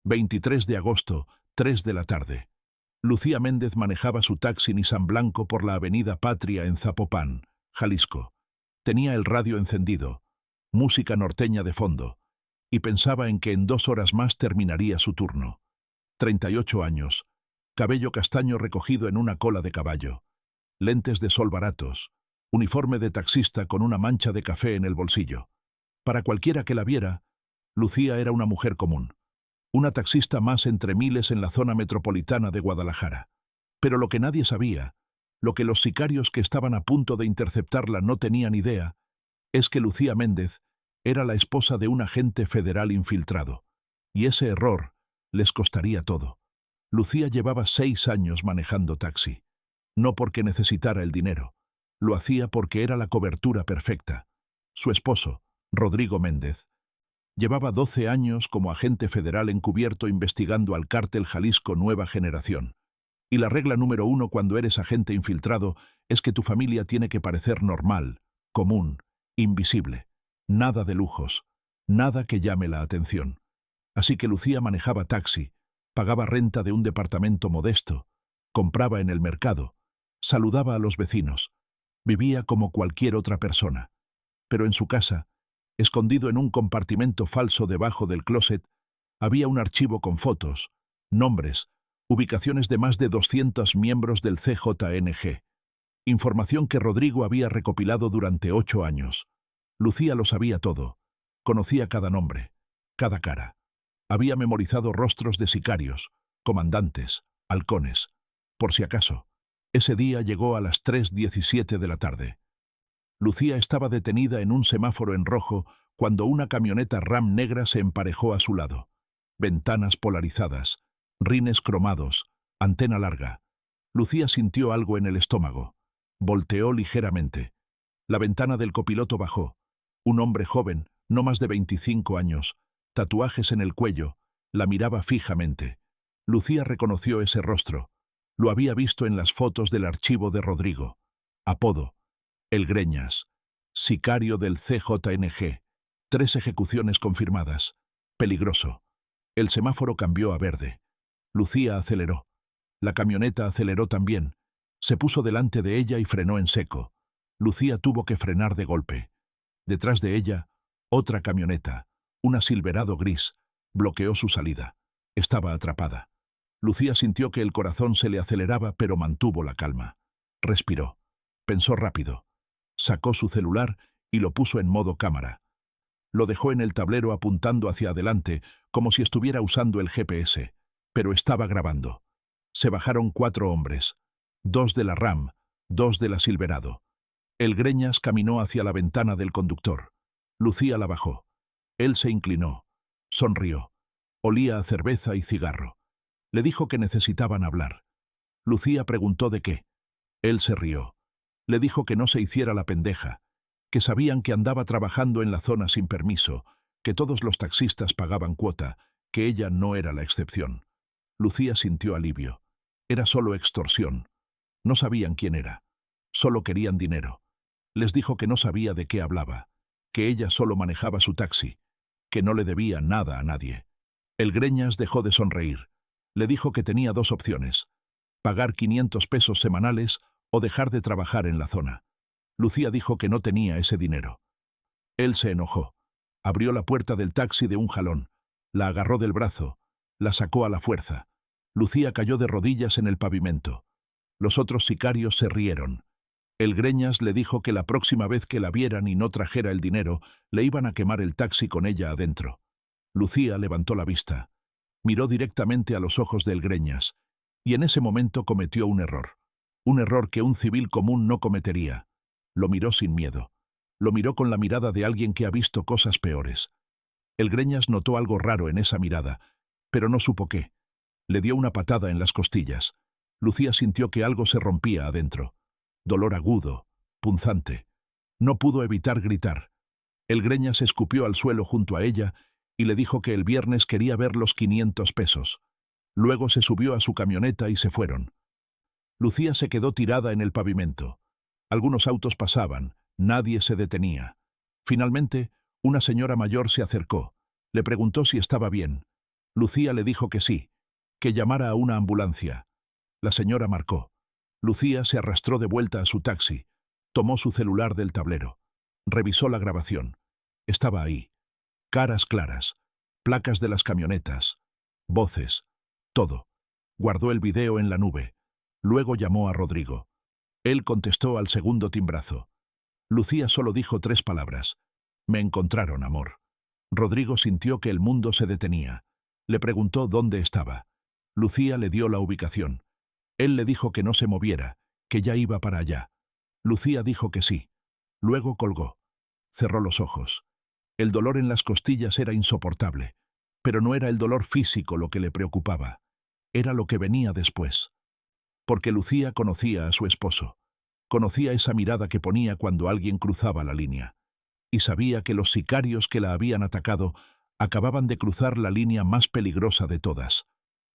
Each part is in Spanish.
23 de agosto, 3 de la tarde. Lucía Méndez manejaba su taxi Nissan blanco por la avenida Patria en Zapopan, Jalisco. Tenía el radio encendido, música norteña de fondo, y pensaba en que en 2 horas más terminaría su turno. 38 años, cabello castaño recogido en una cola de caballo, lentes de sol baratos, uniforme de taxista con una mancha de café en el bolsillo. Para cualquiera que la viera, Lucía era una mujer común, una taxista más entre miles en la zona metropolitana de Guadalajara. Pero lo que nadie sabía, lo que los sicarios que estaban a punto de interceptarla no tenían idea, es que Lucía Méndez era la esposa de un agente federal infiltrado, y ese error les costaría todo. Lucía llevaba 6 años manejando taxi, no porque necesitara el dinero, lo hacía porque era la cobertura perfecta. Su esposo, Rodrigo Méndez, llevaba 12 años como agente federal encubierto investigando al cártel Jalisco Nueva Generación. Y la regla número 1 cuando eres agente infiltrado es que tu familia tiene que parecer normal, común, invisible. Nada de lujos, nada que llame la atención. Así que Lucía manejaba taxi, pagaba renta de un departamento modesto, compraba en el mercado, saludaba a los vecinos, vivía como cualquier otra persona. Pero en su casa, escondido en un compartimento falso debajo del closet, había un archivo con fotos, nombres, ubicaciones de más de 200 miembros del CJNG. Información que Rodrigo había recopilado durante 8 años. Lucía lo sabía todo, conocía cada nombre, cada cara. Había memorizado rostros de sicarios, comandantes, halcones. Por si acaso, ese día llegó a las 3:17 de la tarde. Lucía estaba detenida en un semáforo en rojo cuando una camioneta Ram negra se emparejó a su lado. Ventanas polarizadas, rines cromados, antena larga. Lucía sintió algo en el estómago. Volteó ligeramente. La ventana del copiloto bajó. Un hombre joven, no más de 25 años, tatuajes en el cuello, la miraba fijamente. Lucía reconoció ese rostro. Lo había visto en las fotos del archivo de Rodrigo. Apodo: El Greñas. Sicario del CJNG. 3 ejecuciones confirmadas. Peligroso. El semáforo cambió a verde. Lucía aceleró. La camioneta aceleró también. Se puso delante de ella y frenó en seco. Lucía tuvo que frenar de golpe. Detrás de ella, otra camioneta, una Silverado gris, bloqueó su salida. Estaba atrapada. Lucía sintió que el corazón se le aceleraba, pero mantuvo la calma. Respiró. Pensó rápido. Sacó su celular y lo puso en modo cámara. Lo dejó en el tablero apuntando hacia adelante, como si estuviera usando el GPS, pero estaba grabando. Se bajaron 4 hombres, 2 de la Ram, 2 de la Silverado. El Greñas caminó hacia la ventana del conductor. Lucía la bajó. Él se inclinó. Sonrió. Olía a cerveza y cigarro. Le dijo que necesitaban hablar. Lucía preguntó de qué. Él se rió. Le dijo que no se hiciera la pendeja, que sabían que andaba trabajando en la zona sin permiso, que todos los taxistas pagaban cuota, que ella no era la excepción. Lucía sintió alivio. Era solo extorsión. No sabían quién era. Solo querían dinero. Les dijo que no sabía de qué hablaba, que ella solo manejaba su taxi, que no le debía nada a nadie. El Greñas dejó de sonreír. Le dijo que tenía 2 opciones: pagar 500 pesos semanales o dejar de trabajar en la zona. Lucía dijo que no tenía ese dinero. Él se enojó. Abrió la puerta del taxi de un jalón, la agarró del brazo, la sacó a la fuerza. Lucía cayó de rodillas en el pavimento. Los otros sicarios se rieron. El Greñas le dijo que la próxima vez que la vieran y no trajera el dinero, le iban a quemar el taxi con ella adentro. Lucía levantó la vista. Miró directamente a los ojos del Greñas, y en ese momento cometió un error. Un error que un civil común no cometería. Lo miró sin miedo. Lo miró con la mirada de alguien que ha visto cosas peores. El Greñas notó algo raro en esa mirada, pero no supo qué. Le dio una patada en las costillas. Lucía sintió que algo se rompía adentro. Dolor agudo, punzante. No pudo evitar gritar. El Greñas escupió al suelo junto a ella y le dijo que el viernes quería ver los 500 pesos. Luego se subió a su camioneta y se fueron. Lucía se quedó tirada en el pavimento. Algunos autos pasaban, nadie se detenía. Finalmente, una señora mayor se acercó. Le preguntó si estaba bien. Lucía le dijo que sí, que llamara a una ambulancia. La señora marcó. Lucía se arrastró de vuelta a su taxi, tomó su celular del tablero, revisó la grabación. Estaba ahí. Caras claras, placas de las camionetas, voces, todo. Guardó el video en la nube. Luego llamó a Rodrigo. Él contestó al segundo timbrazo. Lucía solo dijo 3 palabras. Me encontraron, amor. Rodrigo sintió que el mundo se detenía. Le preguntó dónde estaba. Lucía le dio la ubicación. Él le dijo que no se moviera, que ya iba para allá. Lucía dijo que sí. Luego colgó. Cerró los ojos. El dolor en las costillas era insoportable, pero no era el dolor físico lo que le preocupaba. Era lo que venía después. Porque Lucía conocía a su esposo. Conocía esa mirada que ponía cuando alguien cruzaba la línea. Y sabía que los sicarios que la habían atacado acababan de cruzar la línea más peligrosa de todas.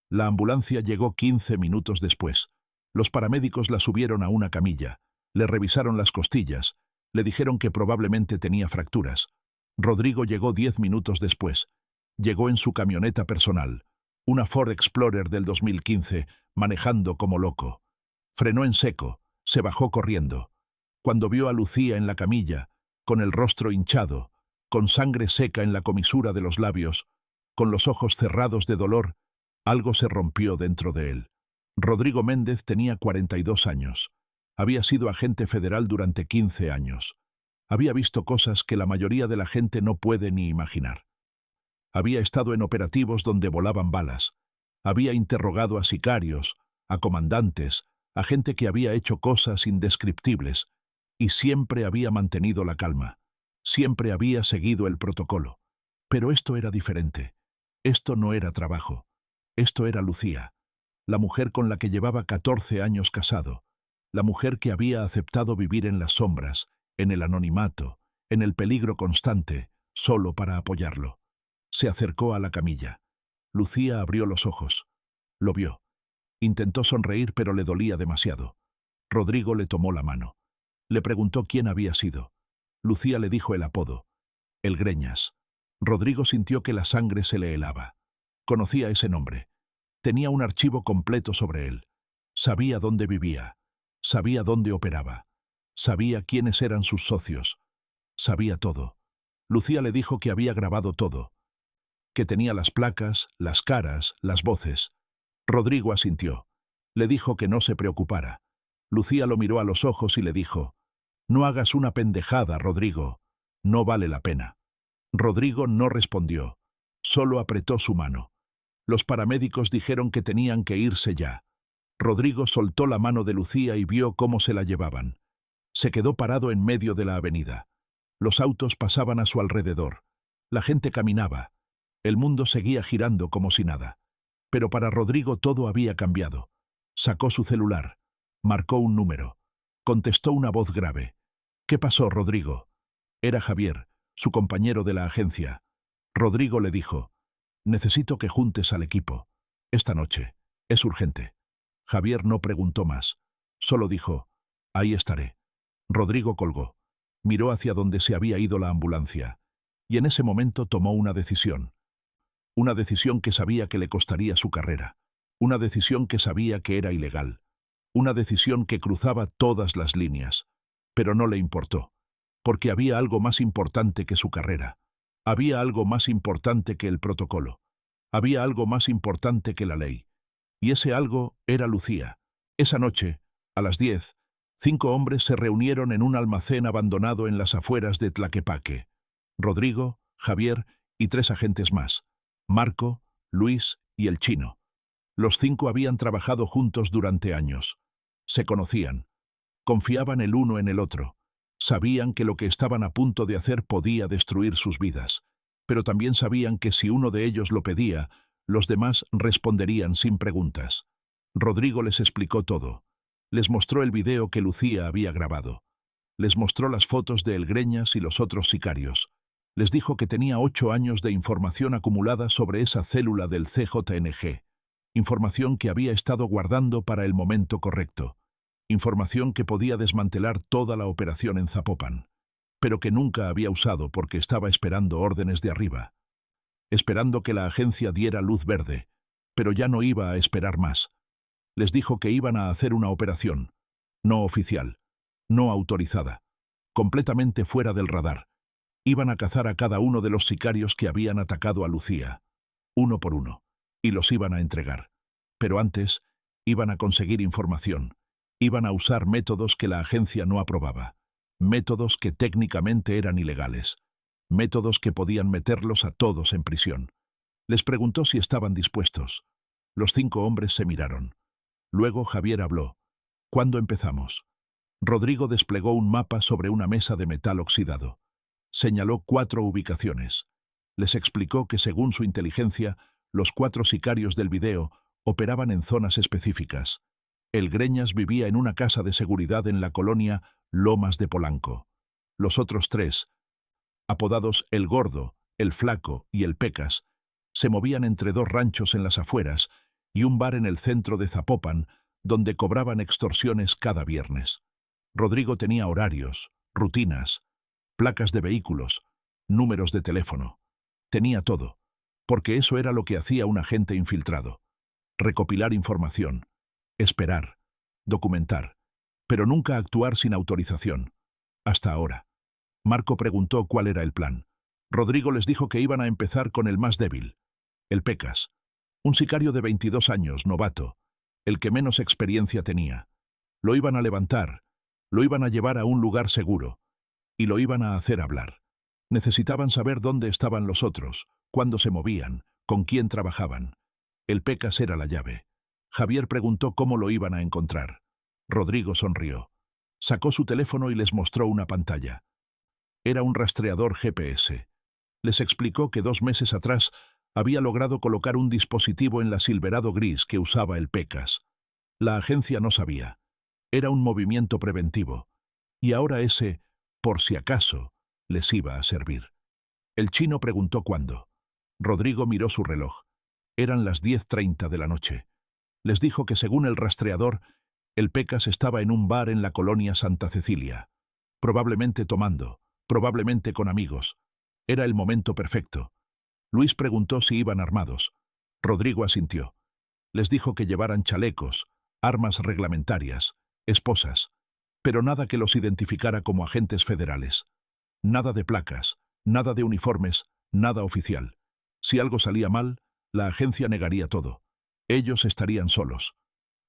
La ambulancia llegó 15 minutos después. Los paramédicos la subieron a una camilla, le revisaron las costillas, le dijeron que probablemente tenía fracturas. Rodrigo llegó 10 minutos después. Llegó en su camioneta personal, una Ford Explorer del 2015, manejando como loco. Frenó en seco, se bajó corriendo. Cuando vio a Lucía en la camilla, con el rostro hinchado, con sangre seca en la comisura de los labios, con los ojos cerrados de dolor, algo se rompió dentro de él. Rodrigo Méndez tenía 42 años. Había sido agente federal durante 15 años. Había visto cosas que la mayoría de la gente no puede ni imaginar. Había estado en operativos donde volaban balas. Había interrogado a sicarios, a comandantes, a gente que había hecho cosas indescriptibles, y siempre había mantenido la calma. Siempre había seguido el protocolo. Pero esto era diferente. Esto no era trabajo. Esto era Lucía, la mujer con la que llevaba 14 años casado, la mujer que había aceptado vivir en las sombras, en el anonimato, en el peligro constante, solo para apoyarlo. Se acercó a la camilla. Lucía abrió los ojos. Lo vio. Intentó sonreír, pero le dolía demasiado. Rodrigo le tomó la mano. Le preguntó quién había sido. Lucía le dijo el apodo. El Greñas. Rodrigo sintió que la sangre se le helaba. Conocía ese nombre. Tenía un archivo completo sobre él. Sabía dónde vivía. Sabía dónde operaba. Sabía quiénes eran sus socios. Sabía todo. Lucía le dijo que había grabado todo. Que tenía las placas, las caras, las voces. Rodrigo asintió. Le dijo que no se preocupara. Lucía lo miró a los ojos y le dijo: «No hagas una pendejada, Rodrigo. No vale la pena». Rodrigo no respondió. Solo apretó su mano. Los paramédicos dijeron que tenían que irse ya. Rodrigo soltó la mano de Lucía y vio cómo se la llevaban. Se quedó parado en medio de la avenida. Los autos pasaban a su alrededor. La gente caminaba. El mundo seguía girando como si nada. Pero para Rodrigo todo había cambiado. Sacó su celular. Marcó un número. Contestó una voz grave. «¿Qué pasó, Rodrigo?» Era Javier, su compañero de la agencia. Rodrigo le dijo: «Necesito que juntes al equipo. Esta noche. Es urgente». Javier no preguntó más. Solo dijo: «Ahí estaré». Rodrigo colgó. Miró hacia donde se había ido la ambulancia. Y en ese momento tomó una decisión. Una decisión que sabía que le costaría su carrera. Una decisión que sabía que era ilegal. Una decisión que cruzaba todas las líneas. Pero no le importó. Porque había algo más importante que su carrera. Había algo más importante que el protocolo. Había algo más importante que la ley. Y ese algo era Lucía. Esa noche, a las 10, 5 hombres se reunieron en un almacén abandonado en las afueras de Tlaquepaque. Rodrigo, Javier y 3 agentes más. Marco, Luis y el chino. Los 5 habían trabajado juntos durante años. Se conocían. Confiaban el uno en el otro. Sabían que lo que estaban a punto de hacer podía destruir sus vidas, pero también sabían que si uno de ellos lo pedía, los demás responderían sin preguntas. Rodrigo les explicó todo. Les mostró el video que Lucía había grabado. Les mostró las fotos de El Greñas y los otros sicarios. Les dijo que tenía 8 años de información acumulada sobre esa célula del CJNG. Información que había estado guardando para el momento correcto. Información que podía desmantelar toda la operación en Zapopan, pero que nunca había usado porque estaba esperando órdenes de arriba. esperando que la agencia diera luz verde, pero ya no iba a esperar más. Les dijo que iban a hacer una operación, no oficial, no autorizada, completamente fuera del radar. Iban a cazar a cada uno de los sicarios que habían atacado a Lucía, uno por uno, y los iban a entregar. Pero antes, iban a conseguir información. Iban a usar métodos que la agencia no aprobaba, métodos que técnicamente eran ilegales, métodos que podían meterlos a todos en prisión. Les preguntó si estaban dispuestos. Los 5 hombres se miraron. Luego Javier habló. ¿Cuándo empezamos? Rodrigo desplegó un mapa sobre una mesa de metal oxidado. Señaló 4 ubicaciones. Les explicó que según su inteligencia, los 4 sicarios del video operaban en zonas específicas. El Greñas vivía en una casa de seguridad en la colonia Lomas de Polanco. Los otros 3, apodados El Gordo, El Flaco y El Pecas, se movían entre 2 ranchos en las afueras y un bar en el centro de Zapopan, donde cobraban extorsiones cada viernes. Rodrigo tenía horarios, rutinas, placas de vehículos, números de teléfono. Tenía todo, porque eso era lo que hacía un agente infiltrado. Recopilar información, esperar, documentar, pero nunca actuar sin autorización. Hasta ahora. Marco preguntó cuál era el plan. Rodrigo les dijo que iban a empezar con el más débil, el Pecas, un sicario de 22 años, novato, el que menos experiencia tenía. Lo iban a levantar, lo iban a llevar a un lugar seguro, y lo iban a hacer hablar. Necesitaban saber dónde estaban los otros, cuándo se movían, con quién trabajaban. El Pecas era la llave. Javier preguntó cómo lo iban a encontrar. Rodrigo sonrió. Sacó su teléfono y les mostró una pantalla. Era un rastreador GPS. Les explicó que 2 meses atrás había logrado colocar un dispositivo en la Silverado gris que usaba el Pecas. La agencia no sabía. Era un movimiento preventivo. Y ahora ese, por si acaso, les iba a servir. El chino preguntó cuándo. Rodrigo miró su reloj. Eran las 10:30 de la noche. Les dijo que según el rastreador, el Pecas estaba en un bar en la colonia Santa Cecilia. Probablemente tomando, probablemente con amigos. Era el momento perfecto. Luis preguntó si iban armados. Rodrigo asintió. Les dijo que llevaran chalecos, armas reglamentarias, esposas, pero nada que los identificara como agentes federales. Nada de placas, nada de uniformes, nada oficial. Si algo salía mal, la agencia negaría todo. Ellos estarían solos.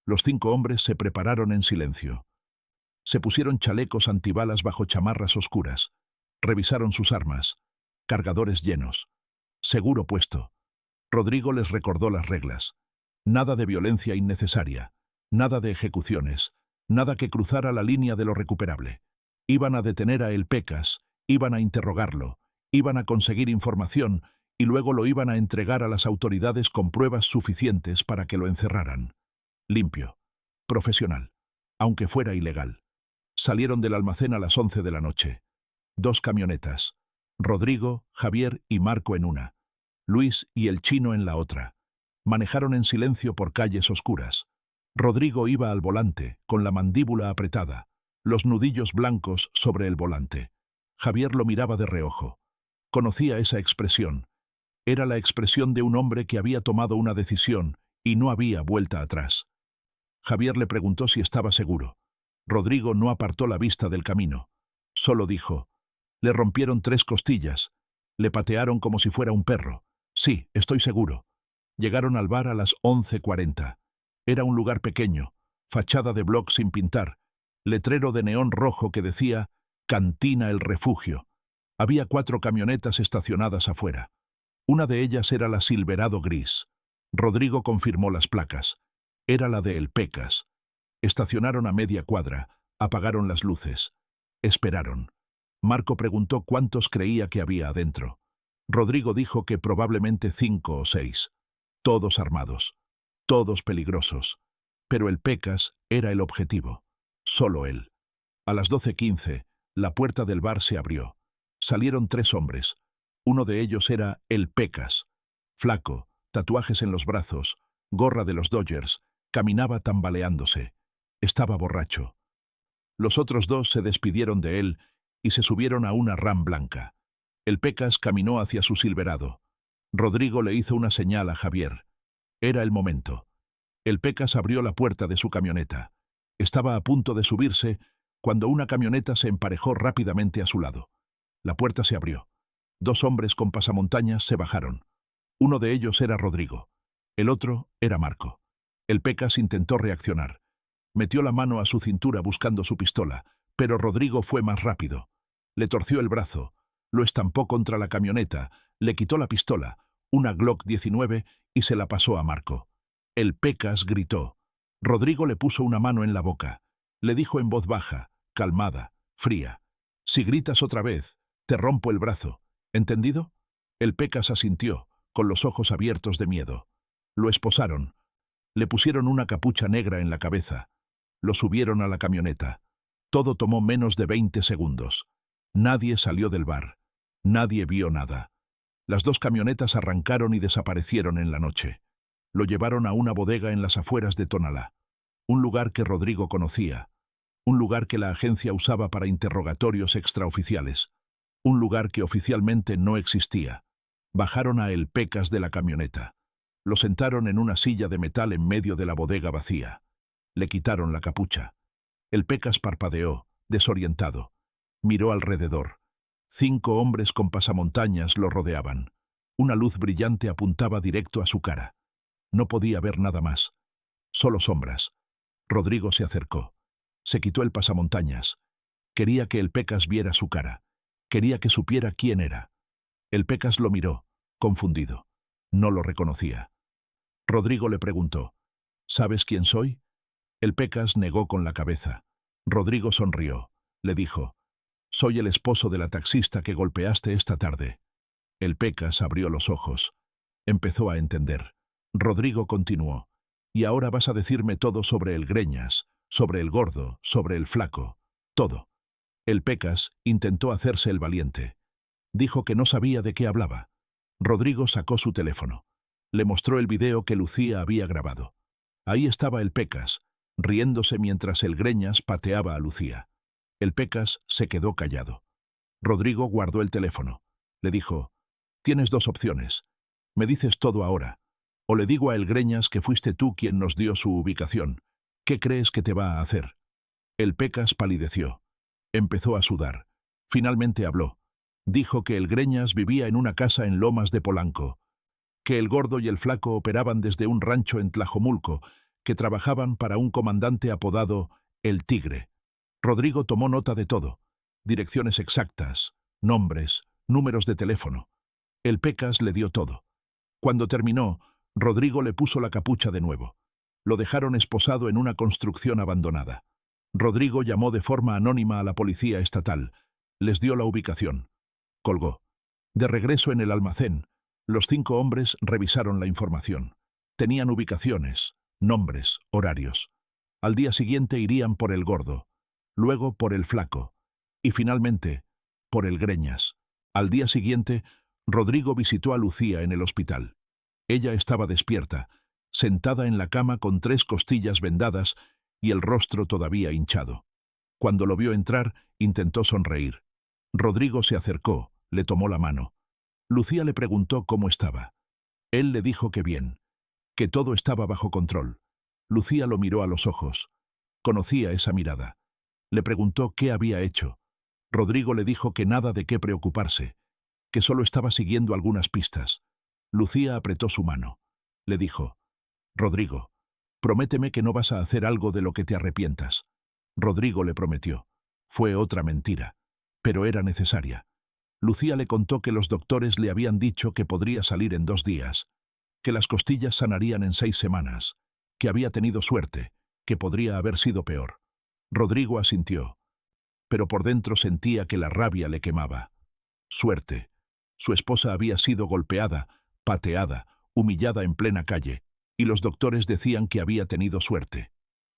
Los 5 hombres se prepararon en silencio. Se pusieron chalecos antibalas bajo chamarras oscuras. Revisaron sus armas. Cargadores llenos. Seguro puesto. Rodrigo les recordó las reglas. Nada de violencia innecesaria. Nada de ejecuciones. Nada que cruzara la línea de lo recuperable. Iban a detener a El Pecas. Iban a interrogarlo. Iban a conseguir información y luego lo iban a entregar a las autoridades con pruebas suficientes para que lo encerraran. Limpio. Profesional. Aunque fuera ilegal. Salieron del almacén a las 11 de la noche. 2 camionetas. Rodrigo, Javier y Marco en una. Luis y el chino en la otra. Manejaron en silencio por calles oscuras. Rodrigo iba al volante, con la mandíbula apretada, los nudillos blancos sobre el volante. Javier lo miraba de reojo. Conocía esa expresión. Era la expresión de un hombre que había tomado una decisión y no había vuelta atrás. Javier le preguntó si estaba seguro. Rodrigo no apartó la vista del camino. Solo dijo: le rompieron 3 costillas. Le patearon como si fuera un perro. Sí, estoy seguro. Llegaron al bar a las 11:40. Era un lugar pequeño, fachada de bloc sin pintar, letrero de neón rojo que decía «Cantina El Refugio». Había 4 camionetas estacionadas afuera. Una de ellas era la Silverado gris. Rodrigo confirmó las placas. Era la de El Pecas. Estacionaron a media cuadra, apagaron las luces. Esperaron. Marco preguntó cuántos creía que había adentro. Rodrigo dijo que probablemente 5 o 6. Todos armados. Todos peligrosos. Pero El Pecas era el objetivo. Solo él. A las 12:15, la puerta del bar se abrió. Salieron 3 hombres. Uno de ellos era El Pecas. Flaco, tatuajes en los brazos, gorra de los Dodgers, caminaba tambaleándose. Estaba borracho. Los otros 2 se despidieron de él y se subieron a una RAM blanca. El Pecas caminó hacia su Silverado. Rodrigo le hizo una señal a Javier. Era el momento. El Pecas abrió la puerta de su camioneta. Estaba a punto de subirse cuando una camioneta se emparejó rápidamente a su lado. La puerta se abrió. 2 hombres con pasamontañas se bajaron. Uno de ellos era Rodrigo. El otro era Marco. El Pecas intentó reaccionar. Metió la mano a su cintura buscando su pistola, pero Rodrigo fue más rápido. Le torció el brazo, lo estampó contra la camioneta, le quitó la pistola, una Glock 19, y se la pasó a Marco. El Pecas gritó. Rodrigo le puso una mano en la boca. Le dijo en voz baja, calmada, fría: «Si gritas otra vez, te rompo el brazo. ¿Entendido?» El Pecas asintió, con los ojos abiertos de miedo. Lo esposaron. Le pusieron una capucha negra en la cabeza. Lo subieron a la camioneta. Todo tomó menos de 20 segundos. Nadie salió del bar. Nadie vio nada. Las 2 camionetas arrancaron y desaparecieron en la noche. Lo llevaron a una bodega en las afueras de Tonalá, un lugar que Rodrigo conocía, un lugar que la agencia usaba para interrogatorios extraoficiales, un lugar que oficialmente no existía. Bajaron a El Pecas de la camioneta. Lo sentaron en una silla de metal en medio de la bodega vacía. Le quitaron la capucha. El Pecas parpadeó, desorientado. Miró alrededor. 5 hombres con pasamontañas lo rodeaban. Una luz brillante apuntaba directo a su cara. No podía ver nada más. Solo sombras. Rodrigo se acercó. Se quitó el pasamontañas. Quería que el Pecas viera su cara. Quería que supiera quién era. El Pecas lo miró, confundido. No lo reconocía. Rodrigo le preguntó: «¿Sabes quién soy?» El Pecas negó con la cabeza. Rodrigo sonrió. Le dijo: «Soy el esposo de la taxista que golpeaste esta tarde». El Pecas abrió los ojos. Empezó a entender. Rodrigo continuó: «Y ahora vas a decirme todo sobre el Greñas, sobre el gordo, sobre el flaco, todo». El Pecas intentó hacerse el valiente. Dijo que no sabía de qué hablaba. Rodrigo sacó su teléfono. Le mostró el video que Lucía había grabado. Ahí estaba el Pecas, riéndose mientras el Greñas pateaba a Lucía. El Pecas se quedó callado. Rodrigo guardó el teléfono. Le dijo: «Tienes 2 opciones. Me dices todo ahora. O le digo a el Greñas que fuiste tú quien nos dio su ubicación. ¿Qué crees que te va a hacer?» El Pecas palideció. Empezó a sudar. Finalmente habló. Dijo que el Greñas vivía en una casa en Lomas de Polanco, que el gordo y el flaco operaban desde un rancho en Tlajomulco, que trabajaban para un comandante apodado El Tigre. Rodrigo tomó nota de todo. Direcciones exactas, nombres, números de teléfono. El Pecas le dio todo. Cuando terminó, Rodrigo le puso la capucha de nuevo. Lo dejaron esposado en una construcción abandonada. Rodrigo llamó de forma anónima a la policía estatal. Les dio la ubicación. Colgó. De regreso en el almacén, los 5 hombres revisaron la información. Tenían ubicaciones, nombres, horarios. Al día siguiente irían por el gordo, luego por el flaco, y finalmente por el Greñas. Al día siguiente, Rodrigo visitó a Lucía en el hospital. Ella estaba despierta, sentada en la cama con 3 costillas vendadas y el rostro todavía hinchado. Cuando lo vio entrar, intentó sonreír. Rodrigo se acercó, le tomó la mano. Lucía le preguntó cómo estaba. Él le dijo que bien, que todo estaba bajo control. Lucía lo miró a los ojos. Conocía esa mirada. Le preguntó qué había hecho. Rodrigo le dijo que nada de qué preocuparse, que solo estaba siguiendo algunas pistas. Lucía apretó su mano. Le dijo: «Rodrigo, prométeme que no vas a hacer algo de lo que te arrepientas». Rodrigo le prometió. Fue otra mentira, pero era necesaria. Lucía le contó que los doctores le habían dicho que podría salir en 2 días, que las costillas sanarían en 6 semanas, que había tenido suerte, que podría haber sido peor. Rodrigo asintió, pero por dentro sentía que la rabia le quemaba. Suerte. Su esposa había sido golpeada, pateada, humillada en plena calle, y los doctores decían que había tenido suerte.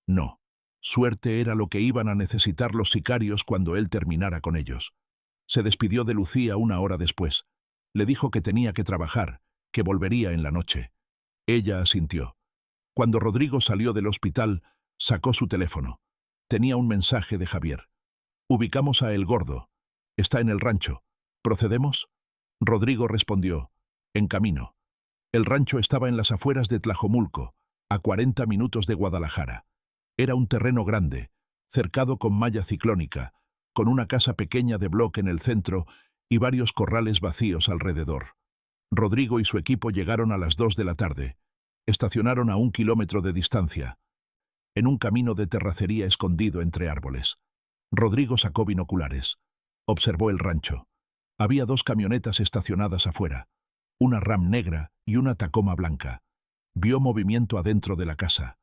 No. Suerte era lo que iban a necesitar los sicarios cuando él terminara con ellos. Se despidió de Lucía 1 hora después. Le dijo que tenía que trabajar, que volvería en la noche. Ella asintió. Cuando Rodrigo salió del hospital, sacó su teléfono. Tenía un mensaje de Javier. «Ubicamos a El Gordo. Está en el rancho. ¿Procedemos?» Rodrigo respondió: En camino. El rancho estaba en las afueras de Tlajomulco, a 40 minutos de Guadalajara. Era un terreno grande, cercado con malla ciclónica, con una casa pequeña de bloque en el centro y varios corrales vacíos alrededor. Rodrigo y su equipo llegaron a las 2 de la tarde. Estacionaron a 1 kilómetro de distancia, en un camino de terracería escondido entre árboles. Rodrigo sacó binoculares. Observó el rancho. Había 2 camionetas estacionadas afuera, una Ram negra y una Tacoma blanca. Vio movimiento adentro de la casa.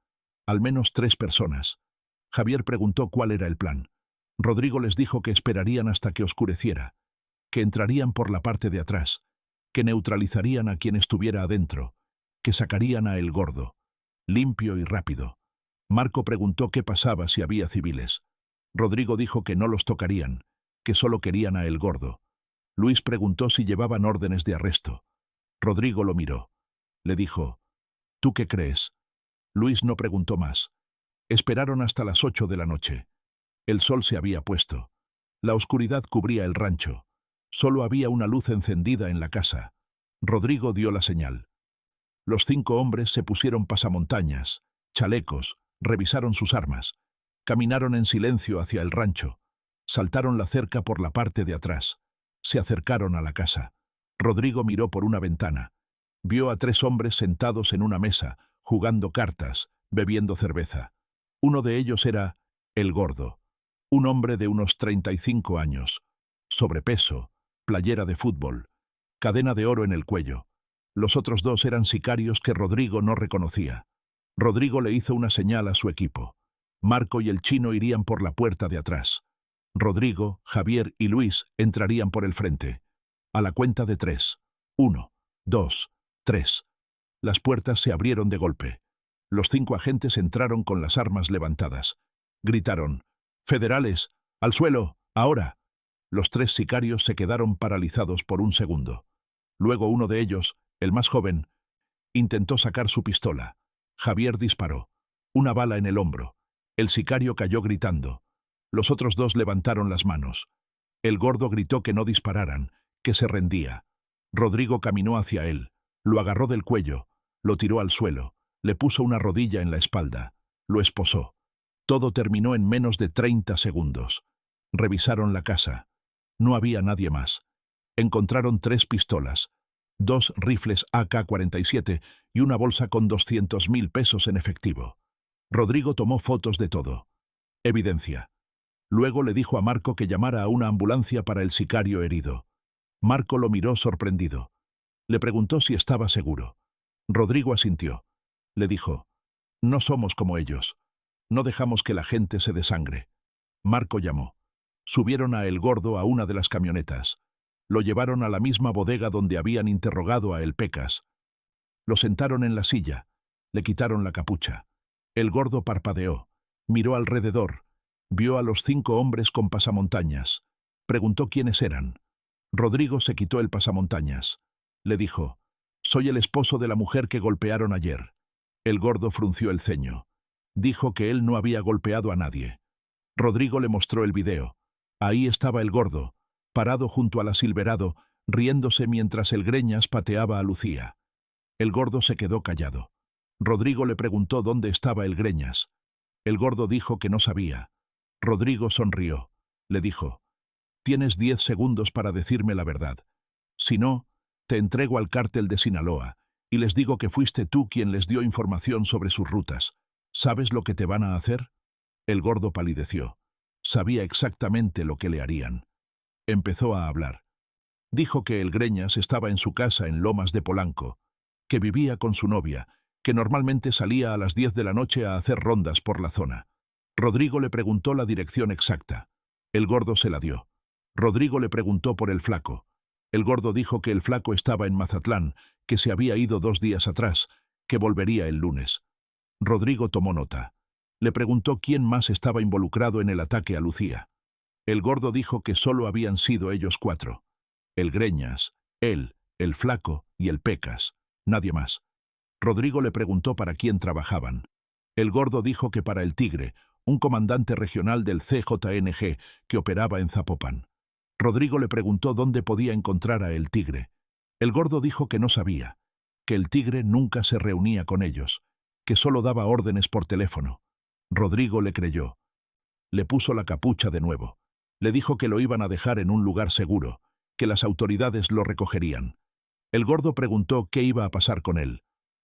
Al menos 3 personas. Javier preguntó cuál era el plan. Rodrigo les dijo que esperarían hasta que oscureciera, que entrarían por la parte de atrás, que neutralizarían a quien estuviera adentro, que sacarían a El Gordo. Limpio y rápido. Marco preguntó qué pasaba si había civiles. Rodrigo dijo que no los tocarían, que solo querían a El Gordo. Luis preguntó si llevaban órdenes de arresto. Rodrigo lo miró. Le dijo, ¿tú qué crees? Luis no preguntó más. Esperaron hasta las 8 de la noche. El sol se había puesto. La oscuridad cubría el rancho. Solo había una luz encendida en la casa. Rodrigo dio la señal. Los 5 hombres se pusieron pasamontañas, chalecos, revisaron sus armas. Caminaron en silencio hacia el rancho. Saltaron la cerca por la parte de atrás. Se acercaron a la casa. Rodrigo miró por una ventana. Vio a 3 hombres sentados en una mesa, jugando cartas, bebiendo cerveza. Uno de ellos era El Gordo, un hombre de unos 35 años, sobrepeso, playera de fútbol, cadena de oro en el cuello. Los otros 2 eran sicarios que Rodrigo no reconocía. Rodrigo le hizo una señal a su equipo. Marco y el chino irían por la puerta de atrás. Rodrigo, Javier y Luis entrarían por el frente. A la cuenta de 3. 1, 2, 3. Las puertas se abrieron de golpe. Los 5 agentes entraron con las armas levantadas. Gritaron, «¡Federales! ¡Al suelo! ¡Ahora!». Los 3 sicarios se quedaron paralizados por un segundo. Luego uno de ellos, el más joven, intentó sacar su pistola. Javier disparó. Una bala en el hombro. El sicario cayó gritando. Los otros 2 levantaron las manos. El Gordo gritó que no dispararan, que se rendía. Rodrigo caminó hacia él, lo agarró del cuello, lo tiró al suelo, le puso una rodilla en la espalda, lo esposó. Todo terminó en menos de 30 segundos. Revisaron la casa. No había nadie más. Encontraron 3 pistolas, 2 rifles AK-47 y una bolsa con 200.000 pesos en efectivo. Rodrigo tomó fotos de todo. Evidencia. Luego le dijo a Marco que llamara a una ambulancia para el sicario herido. Marco lo miró sorprendido. Le preguntó si estaba seguro. Rodrigo asintió. Le dijo, «No somos como ellos. No dejamos que la gente se desangre». Marco llamó. Subieron a El Gordo a una de las camionetas. Lo llevaron a la misma bodega donde habían interrogado a El Pecas. Lo sentaron en la silla. Le quitaron la capucha. El Gordo parpadeó. Miró alrededor. Vio a los 5 hombres con pasamontañas. Preguntó quiénes eran. Rodrigo se quitó el pasamontañas. Le dijo, «Soy el esposo de la mujer que golpearon ayer». El Gordo frunció el ceño. Dijo que él no había golpeado a nadie. Rodrigo le mostró el video. Ahí estaba el Gordo, parado junto a la Silverado, riéndose mientras el Greñas pateaba a Lucía. El Gordo se quedó callado. Rodrigo le preguntó dónde estaba el Greñas. El Gordo dijo que no sabía. Rodrigo sonrió. Le dijo, «Tienes 10 segundos para decirme la verdad. Si no, te entrego al cártel de Sinaloa y les digo que fuiste tú quien les dio información sobre sus rutas. ¿Sabes lo que te van a hacer?». El Gordo palideció. Sabía exactamente lo que le harían. Empezó a hablar. Dijo que el Greñas estaba en su casa en Lomas de Polanco, que vivía con su novia, que normalmente salía a las 10 de la noche a hacer rondas por la zona. Rodrigo le preguntó la dirección exacta. El Gordo se la dio. Rodrigo le preguntó por el Flaco. El Gordo dijo que el Flaco estaba en Mazatlán, que se había ido 2 días atrás, que volvería el lunes. Rodrigo tomó nota. Le preguntó quién más estaba involucrado en el ataque a Lucía. El Gordo dijo que solo habían sido ellos 4. El Greñas, él, el Flaco y el Pecas. Nadie más. Rodrigo le preguntó para quién trabajaban. El Gordo dijo que para el Tigre, un comandante regional del CJNG que operaba en Zapopan. Rodrigo le preguntó dónde podía encontrar a El Tigre. El gordo dijo que no sabía, que el tigre nunca se reunía con ellos, que solo daba órdenes por teléfono. Rodrigo le creyó. Le puso la capucha de nuevo. Le dijo que lo iban a dejar en un lugar seguro, que las autoridades lo recogerían. El gordo preguntó qué iba a pasar con él.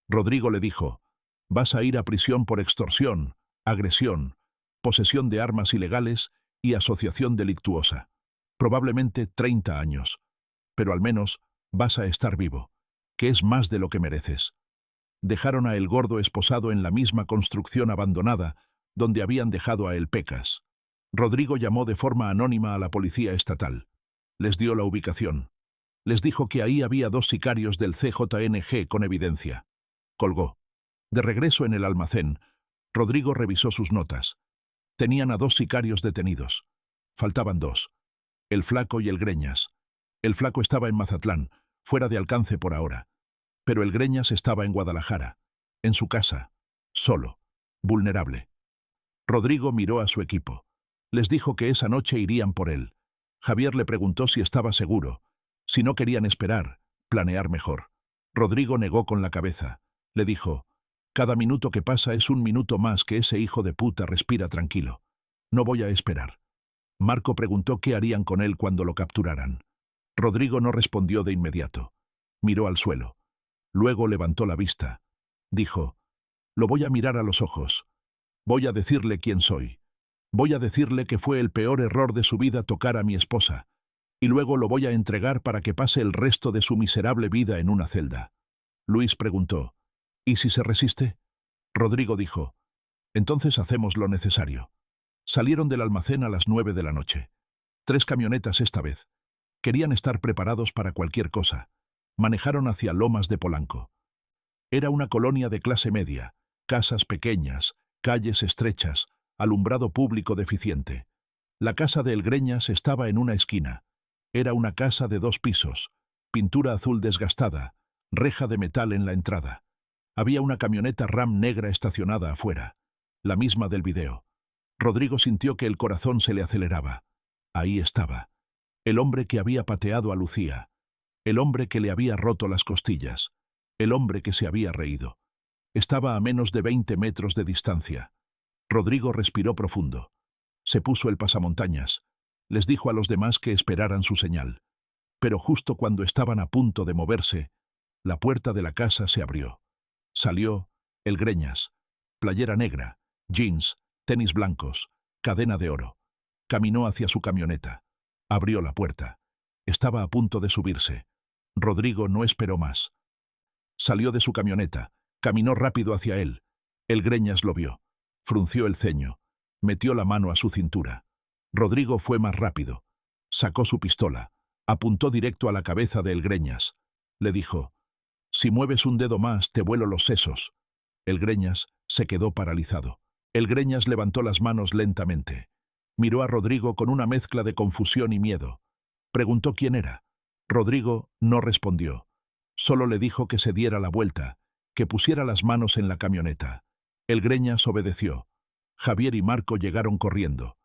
Rodrigo le dijo: vas a ir a prisión por extorsión, agresión, posesión de armas ilegales y asociación delictuosa. Probablemente 30 años. Pero al menos vas a estar vivo, que es más de lo que mereces. Dejaron a El Gordo esposado en la misma construcción abandonada donde habían dejado a El Pecas. Rodrigo llamó de forma anónima a la policía estatal. Les dio la ubicación. Les dijo que ahí había 2 sicarios del CJNG con evidencia. Colgó. De regreso en el almacén, Rodrigo revisó sus notas. Tenían a 2 sicarios detenidos. Faltaban 2. El Flaco y el Greñas. El Flaco estaba en Mazatlán, fuera de alcance por ahora. Pero el Greñas estaba en Guadalajara, en su casa, solo, vulnerable. Rodrigo miró a su equipo. Les dijo que esa noche irían por él. Javier le preguntó si estaba seguro, si no querían esperar, planear mejor. Rodrigo negó con la cabeza. Le dijo: cada minuto que pasa es un minuto más que ese hijo de puta respira tranquilo. No voy a esperar. Marco preguntó qué harían con él cuando lo capturaran. Rodrigo no respondió de inmediato. Miró al suelo. Luego levantó la vista. Dijo: lo voy a mirar a los ojos. Voy a decirle quién soy. Voy a decirle que fue el peor error de su vida tocar a mi esposa. Y luego lo voy a entregar para que pase el resto de su miserable vida en una celda. Luis preguntó: ¿y si se resiste? Rodrigo dijo: entonces hacemos lo necesario. Salieron del almacén a las 9 de la noche. 3 camionetas esta vez. Querían estar preparados para cualquier cosa. Manejaron hacia Lomas de Polanco. Era una colonia de clase media, casas pequeñas, calles estrechas, alumbrado público deficiente. La casa de El Greñas estaba en una esquina. Era una casa de 2 pisos, pintura azul desgastada, reja de metal en la entrada. Había una camioneta Ram negra estacionada afuera, la misma del video. Rodrigo sintió que el corazón se le aceleraba. Ahí estaba. El hombre que había pateado a Lucía. El hombre que le había roto las costillas. El hombre que se había reído. Estaba a menos de 20 metros de distancia. Rodrigo respiró profundo. Se puso el pasamontañas. Les dijo a los demás que esperaran su señal. Pero justo cuando estaban a punto de moverse, la puerta de la casa se abrió. Salió El Greñas. Playera negra, jeans, tenis blancos, cadena de oro. Caminó hacia su camioneta. Abrió la puerta. Estaba a punto de subirse. Rodrigo no esperó más. Salió de su camioneta. Caminó rápido hacia él. El Greñas lo vio. Frunció el ceño. Metió la mano a su cintura. Rodrigo fue más rápido. Sacó su pistola. Apuntó directo a la cabeza de El Greñas. Le dijo: si mueves un dedo más, te vuelo los sesos. El Greñas se quedó paralizado. El Greñas levantó las manos lentamente. Miró a Rodrigo con una mezcla de confusión y miedo. Preguntó quién era. Rodrigo no respondió. Solo le dijo que se diera la vuelta, que pusiera las manos en la camioneta. El Greñas obedeció. Javier y Marco llegaron corriendo.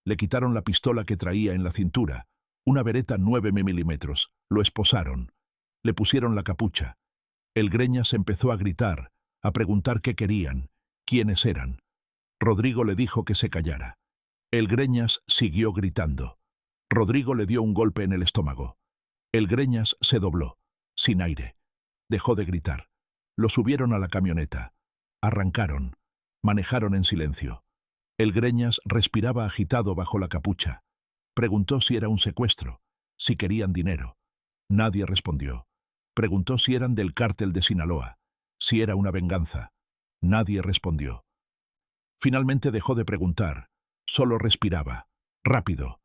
Le quitaron la pistola que traía en la cintura, una Beretta 9 milímetros. Lo esposaron. Le pusieron la capucha. El Greñas empezó a gritar, a preguntar qué querían, quiénes eran. Rodrigo le dijo que se callara. El Greñas siguió gritando. Rodrigo le dio un golpe en el estómago. El Greñas se dobló, sin aire. Dejó de gritar. Lo subieron a la camioneta. Arrancaron. Manejaron en silencio. El Greñas respiraba agitado bajo la capucha. Preguntó si era un secuestro, si querían dinero. Nadie respondió. Preguntó si eran del cártel de Sinaloa, si era una venganza. Nadie respondió. Finalmente dejó de preguntar. Solo respiraba. Rápido.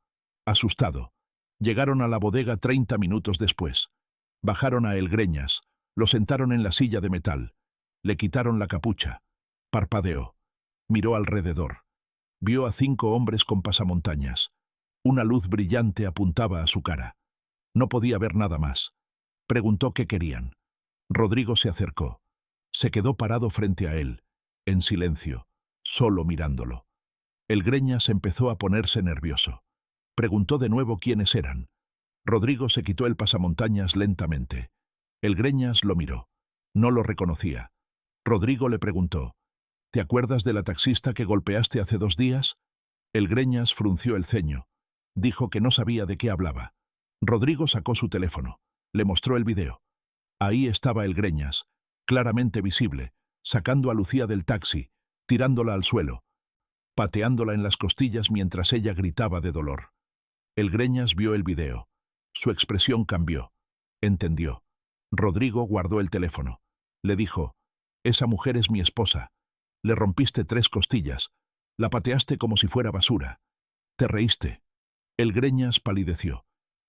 Asustado. Llegaron a la bodega 30 minutos después. Bajaron a El Greñas. Lo sentaron en la silla de metal. Le quitaron la capucha. Parpadeó. Miró alrededor. Vio a 5 hombres con pasamontañas. Una luz brillante apuntaba a su cara. No podía ver nada más. Preguntó qué querían. Rodrigo se acercó. Se quedó parado frente a él, en silencio, solo mirándolo. El Greñas empezó a ponerse nervioso. Preguntó de nuevo quiénes eran. Rodrigo se quitó el pasamontañas lentamente. El Greñas lo miró. No lo reconocía. Rodrigo le preguntó, ¿te acuerdas de la taxista que golpeaste hace 2 días? El Greñas frunció el ceño. Dijo que no sabía de qué hablaba. Rodrigo sacó su teléfono. Le mostró el video. Ahí estaba el Greñas, claramente visible, sacando a Lucía del taxi, tirándola al suelo, pateándola en las costillas mientras ella gritaba de dolor. El Greñas vio el video. Su expresión cambió. Entendió. Rodrigo guardó el teléfono. Le dijo, esa mujer es mi esposa. Le rompiste 3 costillas. La pateaste como si fuera basura. Te reíste. El Greñas palideció.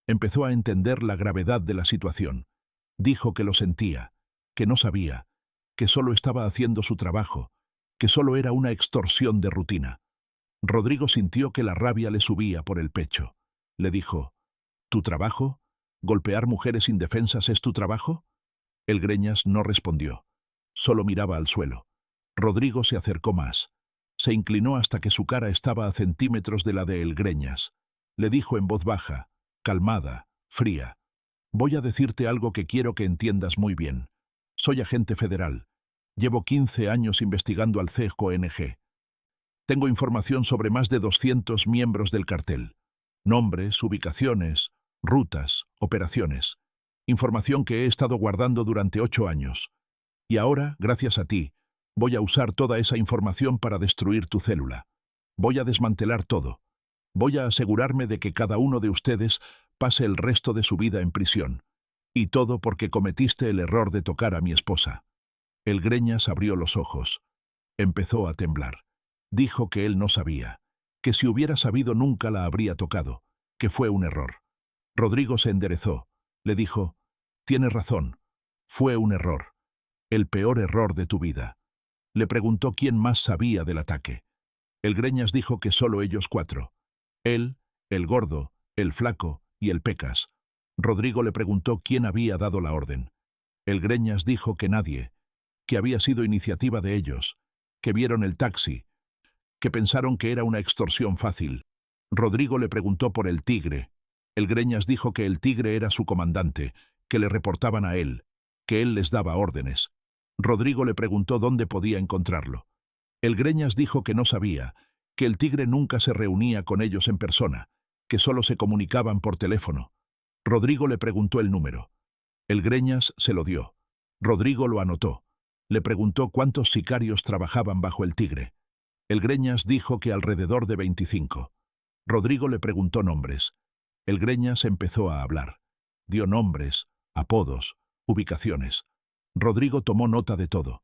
Empezó a entender la gravedad de la situación. Dijo que lo sentía, que no sabía, que solo estaba haciendo su trabajo, que solo era una extorsión de rutina. Rodrigo sintió que la rabia le subía por el pecho. Le dijo, ¿tu trabajo? ¿Golpear mujeres indefensas es tu trabajo? El Greñas no respondió. Solo miraba al suelo. Rodrigo se acercó más. Se inclinó hasta que su cara estaba a centímetros de la de El Greñas. Le dijo en voz baja, calmada, fría. Voy a decirte algo que quiero que entiendas muy bien. Soy agente federal. Llevo 15 años investigando al CJNG. Tengo información sobre más de 200 miembros del cartel. Nombres, ubicaciones, rutas, operaciones. Información que he estado guardando durante 8 años. Y ahora, gracias a ti, voy a usar toda esa información para destruir tu célula. Voy a desmantelar todo. Voy a asegurarme de que cada uno de ustedes pase el resto de su vida en prisión. Y todo porque cometiste el error de tocar a mi esposa. El Greñas abrió los ojos. Empezó a temblar. Dijo que él no sabía, que si hubiera sabido nunca la habría tocado, que fue un error. Rodrigo se enderezó. Le dijo, tienes razón, fue un error. El peor error de tu vida. Le preguntó quién más sabía del ataque. El Greñas dijo que solo ellos 4. Él, el gordo, el flaco y el Pecas. Rodrigo le preguntó quién había dado la orden. El Greñas dijo que nadie, que había sido iniciativa de ellos, que vieron el taxi, que pensaron que era una extorsión fácil. Rodrigo le preguntó por el Tigre. El Greñas dijo que el Tigre era su comandante, que le reportaban a él, que él les daba órdenes. Rodrigo le preguntó dónde podía encontrarlo. El Greñas dijo que no sabía, que el Tigre nunca se reunía con ellos en persona, que solo se comunicaban por teléfono. Rodrigo le preguntó el número. El Greñas se lo dio. Rodrigo lo anotó. Le preguntó cuántos sicarios trabajaban bajo el Tigre. El Greñas dijo que alrededor de 25. Rodrigo le preguntó nombres. El Greñas empezó a hablar. Dio nombres, apodos, ubicaciones. Rodrigo tomó nota de todo.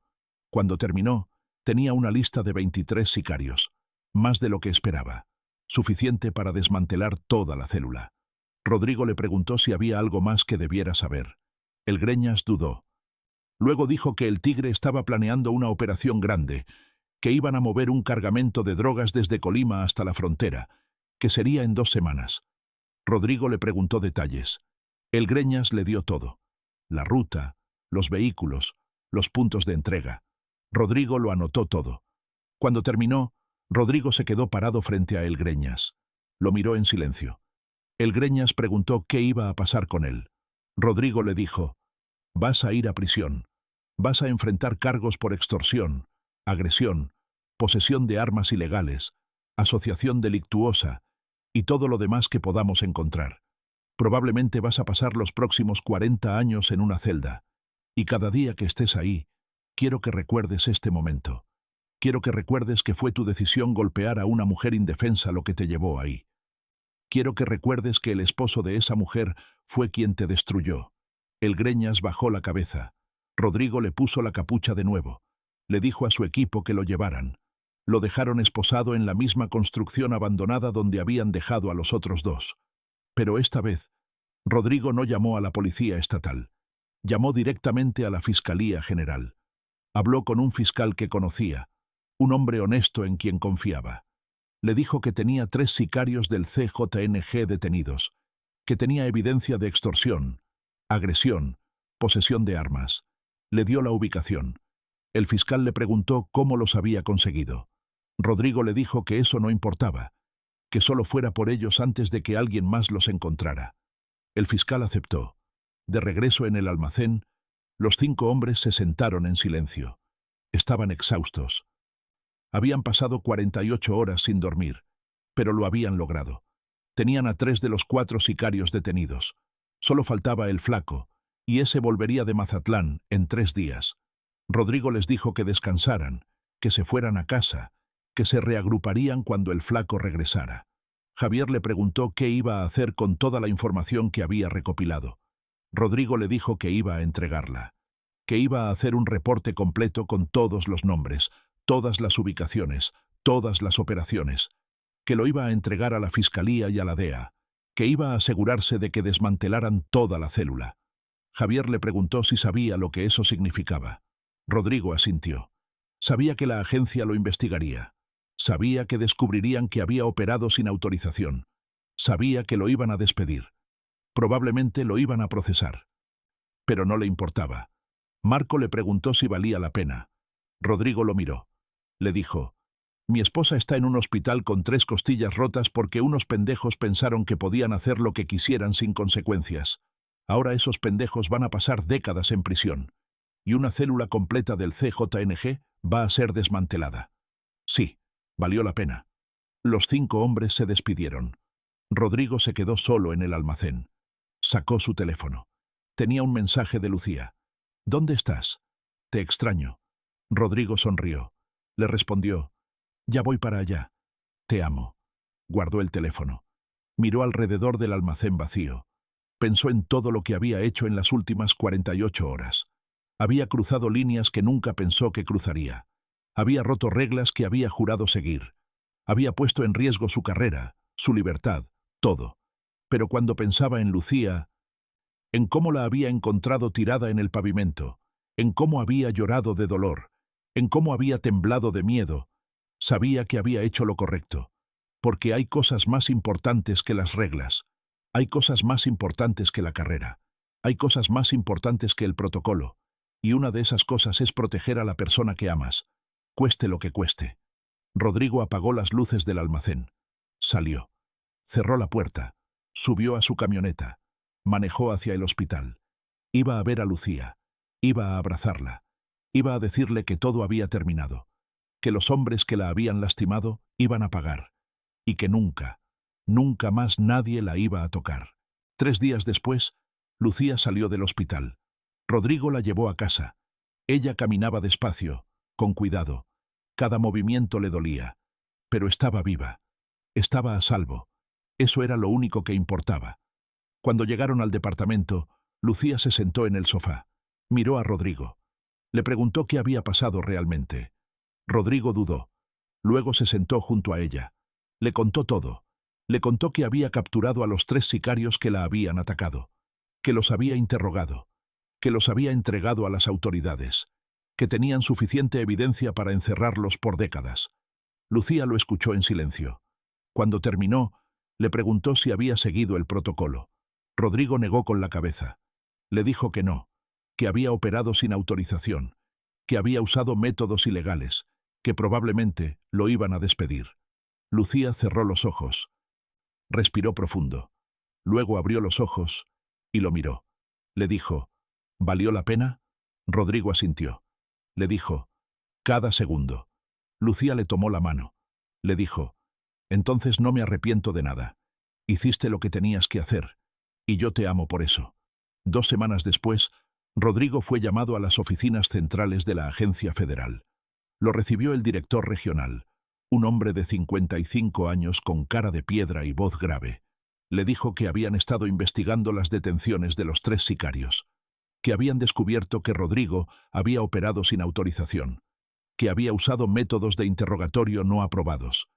Cuando terminó, tenía una lista de 23 sicarios. Más de lo que esperaba. Suficiente para desmantelar toda la célula. Rodrigo le preguntó si había algo más que debiera saber. El Greñas dudó. Luego dijo que el Tigre estaba planeando una operación grande, que iban a mover un cargamento de drogas desde Colima hasta la frontera, que sería en 2 semanas. Rodrigo le preguntó detalles. El Greñas le dio todo. La ruta, los vehículos, los puntos de entrega. Rodrigo lo anotó todo. Cuando terminó, Rodrigo se quedó parado frente a El Greñas. Lo miró en silencio. El Greñas preguntó qué iba a pasar con él. Rodrigo le dijo, vas a ir a prisión. Vas a enfrentar cargos por extorsión, agresión, posesión de armas ilegales, asociación delictuosa y todo lo demás que podamos encontrar. Probablemente vas a pasar los próximos 40 años en una celda. Y cada día que estés ahí, quiero que recuerdes este momento. Quiero que recuerdes que fue tu decisión golpear a una mujer indefensa lo que te llevó ahí. Quiero que recuerdes que el esposo de esa mujer fue quien te destruyó. El Greñas bajó la cabeza. Rodrigo le puso la capucha de nuevo. Le dijo a su equipo que lo llevaran. Lo dejaron esposado en la misma construcción abandonada donde habían dejado a los otros 2. Pero esta vez, Rodrigo no llamó a la policía estatal. Llamó directamente a la Fiscalía General. Habló con un fiscal que conocía, un hombre honesto en quien confiaba. Le dijo que tenía 3 sicarios del CJNG detenidos, que tenía evidencia de extorsión, agresión, posesión de armas. Le dio la ubicación. El fiscal le preguntó cómo los había conseguido. Rodrigo le dijo que eso no importaba, que solo fuera por ellos antes de que alguien más los encontrara. El fiscal aceptó. De regreso en el almacén, Los 5 hombres se sentaron en silencio. Estaban exhaustos. Habían pasado 48 horas sin dormir, pero lo habían logrado. Tenían a 3 de los 4 sicarios detenidos. Solo faltaba el flaco, y ese volvería de Mazatlán en 3 días. Rodrigo les dijo que descansaran, que se fueran a casa, que se reagruparían cuando el flaco regresara. Javier le preguntó qué iba a hacer con toda la información que había recopilado. Rodrigo le dijo que iba a entregarla, que iba a hacer un reporte completo con todos los nombres, todas las ubicaciones, todas las operaciones, que lo iba a entregar a la Fiscalía y a la DEA, que iba a asegurarse de que desmantelaran toda la célula. Javier le preguntó si sabía lo que eso significaba. Rodrigo asintió. Sabía que la agencia lo investigaría. Sabía que descubrirían que había operado sin autorización. Sabía que lo iban a despedir. Probablemente lo iban a procesar. Pero no le importaba. Marco le preguntó si valía la pena. Rodrigo lo miró. Le dijo: «Mi esposa está en un hospital con 3 costillas rotas porque unos pendejos pensaron que podían hacer lo que quisieran sin consecuencias. Ahora esos pendejos van a pasar décadas en prisión. Y una célula completa del CJNG va a ser desmantelada». Sí, valió la pena. Los 5 hombres se despidieron. Rodrigo se quedó solo en el almacén. Sacó su teléfono. Tenía un mensaje de Lucía. «¿Dónde estás? Te extraño». Rodrigo sonrió. Le respondió: «Ya voy para allá. Te amo». Guardó el teléfono. Miró alrededor del almacén vacío. Pensó en todo lo que había hecho en las últimas 48 horas. Había cruzado líneas que nunca pensó que cruzaría. Había roto reglas que había jurado seguir. Había puesto en riesgo su carrera, su libertad, todo. Pero cuando pensaba en Lucía, en cómo la había encontrado tirada en el pavimento, en cómo había llorado de dolor, en cómo había temblado de miedo, sabía que había hecho lo correcto. Porque hay cosas más importantes que las reglas. Hay cosas más importantes que la carrera. Hay cosas más importantes que el protocolo. Y una de esas cosas es proteger a la persona que amas, cueste lo que cueste. Rodrigo apagó las luces del almacén. Salió. Cerró la puerta. Subió a su camioneta. Manejó hacia el hospital. Iba a ver a Lucía. Iba a abrazarla. Iba a decirle que todo había terminado. Que los hombres que la habían lastimado iban a pagar. Y que nunca, nunca más nadie la iba a tocar. 3 días después, Lucía salió del hospital. Rodrigo la llevó a casa. Ella caminaba despacio, con cuidado. Cada movimiento le dolía. Pero estaba viva. Estaba a salvo. Eso era lo único que importaba. Cuando llegaron al departamento, Lucía se sentó en el sofá. Miró a Rodrigo. Le preguntó qué había pasado realmente. Rodrigo dudó. Luego se sentó junto a ella. Le contó todo. Le contó que había capturado a los 3 sicarios que la habían atacado. Que los había interrogado. Que los había entregado a las autoridades. Que tenían suficiente evidencia para encerrarlos por décadas. Lucía lo escuchó en silencio. Cuando terminó, le preguntó si había seguido el protocolo. Rodrigo negó con la cabeza. Le dijo que no, que había operado sin autorización, que había usado métodos ilegales, que probablemente lo iban a despedir. Lucía cerró los ojos. Respiró profundo. Luego abrió los ojos y lo miró. Le dijo: «¿Valió la pena?» Rodrigo asintió. Le dijo: «Cada segundo». Lucía le tomó la mano. Le dijo: «Entonces no me arrepiento de nada. Hiciste lo que tenías que hacer. Y yo te amo por eso». 2 semanas después, Rodrigo fue llamado a las oficinas centrales de la Agencia Federal. Lo recibió el director regional, un hombre de 55 años con cara de piedra y voz grave. Le dijo que habían estado investigando las detenciones de los 3 sicarios, que habían descubierto que Rodrigo había operado sin autorización, que había usado métodos de interrogatorio no aprobados,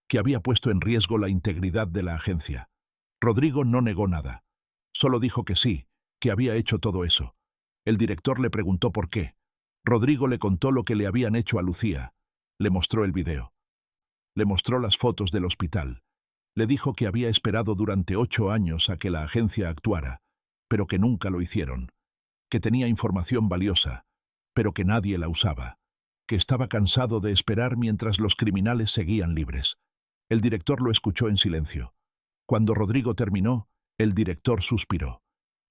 que había puesto en riesgo la integridad de la agencia. Rodrigo no negó nada. Solo dijo que sí, que había hecho todo eso. El director le preguntó por qué. Rodrigo le contó lo que le habían hecho a Lucía. Le mostró el video. Le mostró las fotos del hospital. Le dijo que había esperado durante 8 años a que la agencia actuara, pero que nunca lo hicieron. Que tenía información valiosa, pero que nadie la usaba. Que estaba cansado de esperar mientras los criminales seguían libres. El director lo escuchó en silencio. Cuando Rodrigo terminó, el director suspiró.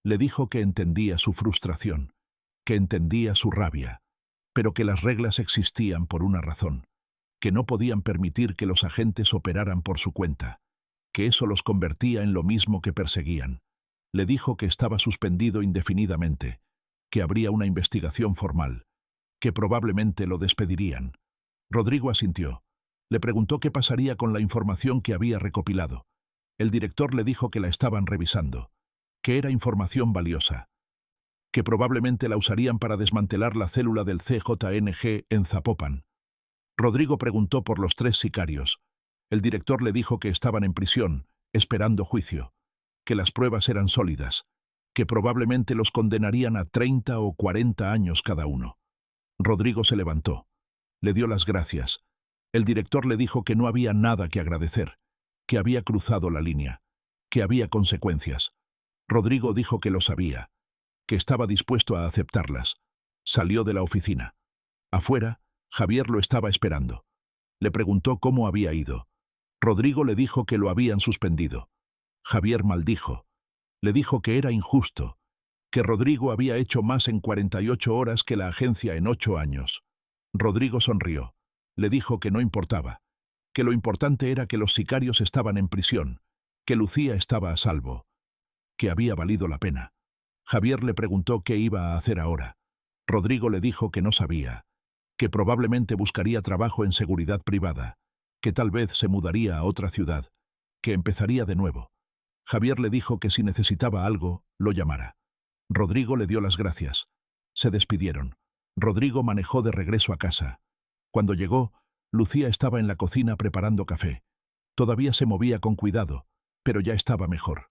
Le dijo que entendía su frustración, que entendía su rabia, pero que las reglas existían por una razón, que no podían permitir que los agentes operaran por su cuenta, que eso los convertía en lo mismo que perseguían. Le dijo que estaba suspendido indefinidamente, que habría una investigación formal, que probablemente lo despedirían. Rodrigo asintió. Le preguntó qué pasaría con la información que había recopilado. El director le dijo que la estaban revisando, que era información valiosa, que probablemente la usarían para desmantelar la célula del CJNG en Zapopan. Rodrigo preguntó por los 3 sicarios. El director le dijo que estaban en prisión, esperando juicio, que las pruebas eran sólidas, que probablemente los condenarían a 30 o 40 años cada uno. Rodrigo se levantó. Le dio las gracias. El director le dijo que no había nada que agradecer, que había cruzado la línea, que había consecuencias. Rodrigo dijo que lo sabía, que estaba dispuesto a aceptarlas. Salió de la oficina. Afuera, Javier lo estaba esperando. Le preguntó cómo había ido. Rodrigo le dijo que lo habían suspendido. Javier maldijo. Le dijo que era injusto, que Rodrigo había hecho más en 48 horas que la agencia en 8 años. Rodrigo sonrió. Le dijo que no importaba, que lo importante era que los sicarios estaban en prisión, que Lucía estaba a salvo, que había valido la pena. Javier le preguntó qué iba a hacer ahora. Rodrigo le dijo que no sabía, que probablemente buscaría trabajo en seguridad privada, que tal vez se mudaría a otra ciudad, que empezaría de nuevo. Javier le dijo que si necesitaba algo, lo llamara. Rodrigo le dio las gracias. Se despidieron. Rodrigo manejó de regreso a casa. Cuando llegó, Lucía estaba en la cocina preparando café. Todavía se movía con cuidado, pero ya estaba mejor.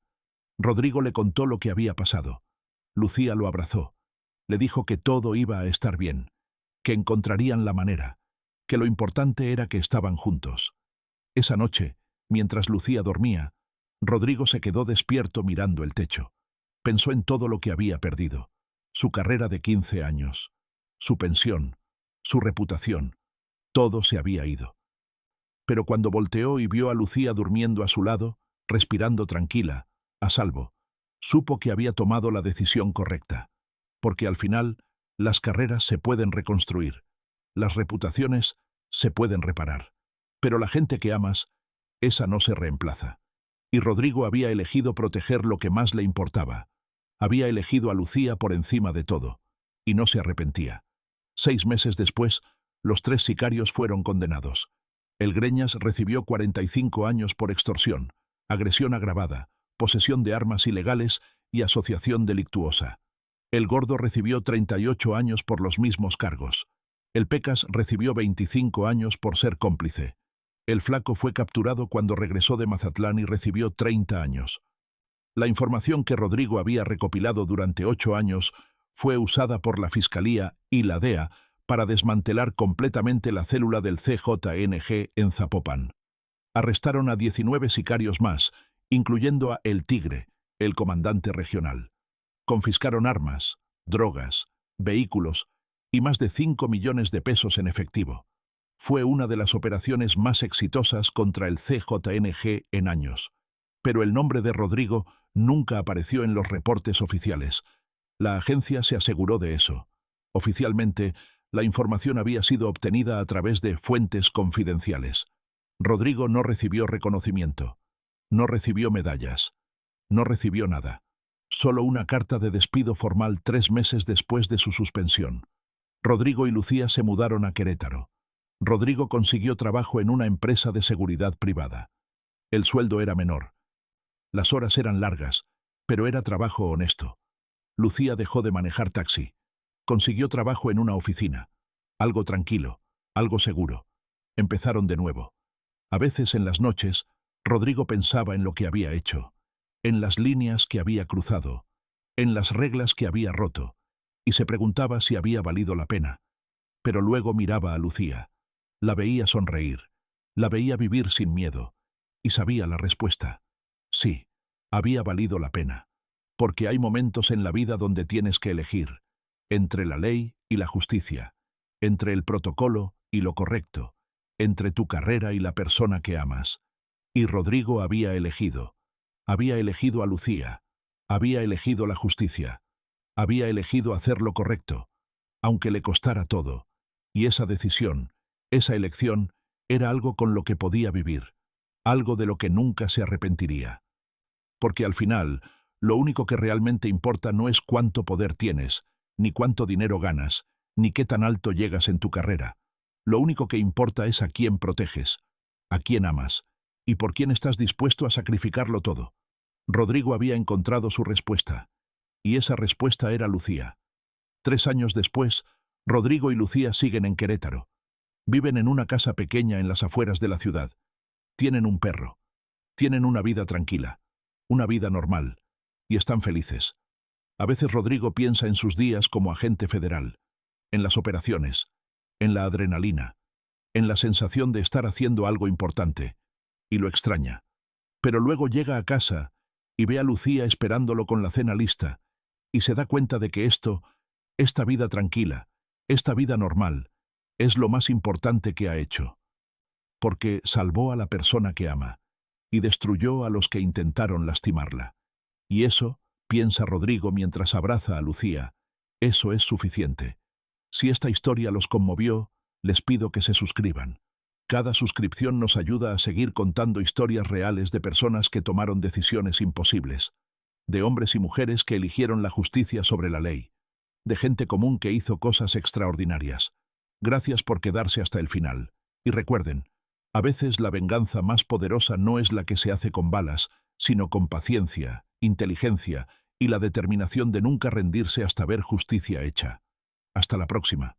Rodrigo le contó lo que había pasado. Lucía lo abrazó. Le dijo que todo iba a estar bien, que encontrarían la manera, que lo importante era que estaban juntos. Esa noche, mientras Lucía dormía, Rodrigo se quedó despierto mirando el techo. Pensó en todo lo que había perdido, su carrera de 15 años, su pensión, su reputación, todo se había ido. Pero cuando volteó y vio a Lucía durmiendo a su lado, respirando tranquila, a salvo, supo que había tomado la decisión correcta, porque al final las carreras se pueden reconstruir, las reputaciones se pueden reparar, pero la gente que amas, esa no se reemplaza. Y Rodrigo había elegido proteger lo que más le importaba. Había elegido a Lucía por encima de todo, y no se arrepentía. 6 meses después, los 3 sicarios fueron condenados. El Greñas recibió 45 años por extorsión, agresión agravada, posesión de armas ilegales y asociación delictuosa. El Gordo recibió 38 años por los mismos cargos. El Pecas recibió 25 años por ser cómplice. El Flaco fue capturado cuando regresó de Mazatlán y recibió 30 años. La información que Rodrigo había recopilado durante 8 años fue usada por la Fiscalía y la DEA para desmantelar completamente la célula del CJNG en Zapopan. Arrestaron a 19 sicarios más, incluyendo a El Tigre, el comandante regional. Confiscaron armas, drogas, vehículos y más de 5 millones de pesos en efectivo. Fue una de las operaciones más exitosas contra el CJNG en años. Pero el nombre de Rodrigo nunca apareció en los reportes oficiales. La agencia se aseguró de eso. Oficialmente, la información había sido obtenida a través de fuentes confidenciales. Rodrigo no recibió reconocimiento, no recibió medallas, no recibió nada. Solo una carta de despido formal 3 meses después de su suspensión. Rodrigo y Lucía se mudaron a Querétaro. Rodrigo consiguió trabajo en una empresa de seguridad privada. El sueldo era menor. Las horas eran largas, pero era trabajo honesto. Lucía dejó de manejar taxi. Consiguió trabajo en una oficina. Algo tranquilo, algo seguro. Empezaron de nuevo. A veces en las noches, Rodrigo pensaba en lo que había hecho, en las líneas que había cruzado, en las reglas que había roto, y se preguntaba si había valido la pena. Pero luego miraba a Lucía. La veía sonreír, la veía vivir sin miedo, y sabía la respuesta. Sí, había valido la pena, porque hay momentos en la vida donde tienes que elegir, entre la ley y la justicia, entre el protocolo y lo correcto, entre tu carrera y la persona que amas. Y Rodrigo había elegido a Lucía, había elegido la justicia. Había elegido hacer lo correcto, aunque le costara todo, y esa decisión, esa elección, era algo con lo que podía vivir, algo de lo que nunca se arrepentiría. Porque al final, lo único que realmente importa no es cuánto poder tienes, ni cuánto dinero ganas, ni qué tan alto llegas en tu carrera. Lo único que importa es a quién proteges, a quién amas, y por quién estás dispuesto a sacrificarlo todo. Rodrigo había encontrado su respuesta, y esa respuesta era Lucía. 3 años después, Rodrigo y Lucía siguen en Querétaro. Viven en una casa pequeña en las afueras de la ciudad. Tienen un perro. Tienen una vida tranquila, una vida normal, y están felices. A veces Rodrigo piensa en sus días como agente federal, en las operaciones, en la adrenalina, en la sensación de estar haciendo algo importante, y lo extraña. Pero luego llega a casa y ve a Lucía esperándolo con la cena lista, y se da cuenta de que esta vida tranquila, esta vida normal, es lo más importante que ha hecho. Porque salvó a la persona que ama, y destruyó a los que intentaron lastimarla. Y eso, piensa Rodrigo mientras abraza a Lucía, eso es suficiente. Si esta historia los conmovió, les pido que se suscriban. Cada suscripción nos ayuda a seguir contando historias reales de personas que tomaron decisiones imposibles, de hombres y mujeres que eligieron la justicia sobre la ley, de gente común que hizo cosas extraordinarias. Gracias por quedarse hasta el final. Y recuerden, a veces la venganza más poderosa no es la que se hace con balas, sino con paciencia, inteligencia y la determinación de nunca rendirse hasta ver justicia hecha. Hasta la próxima.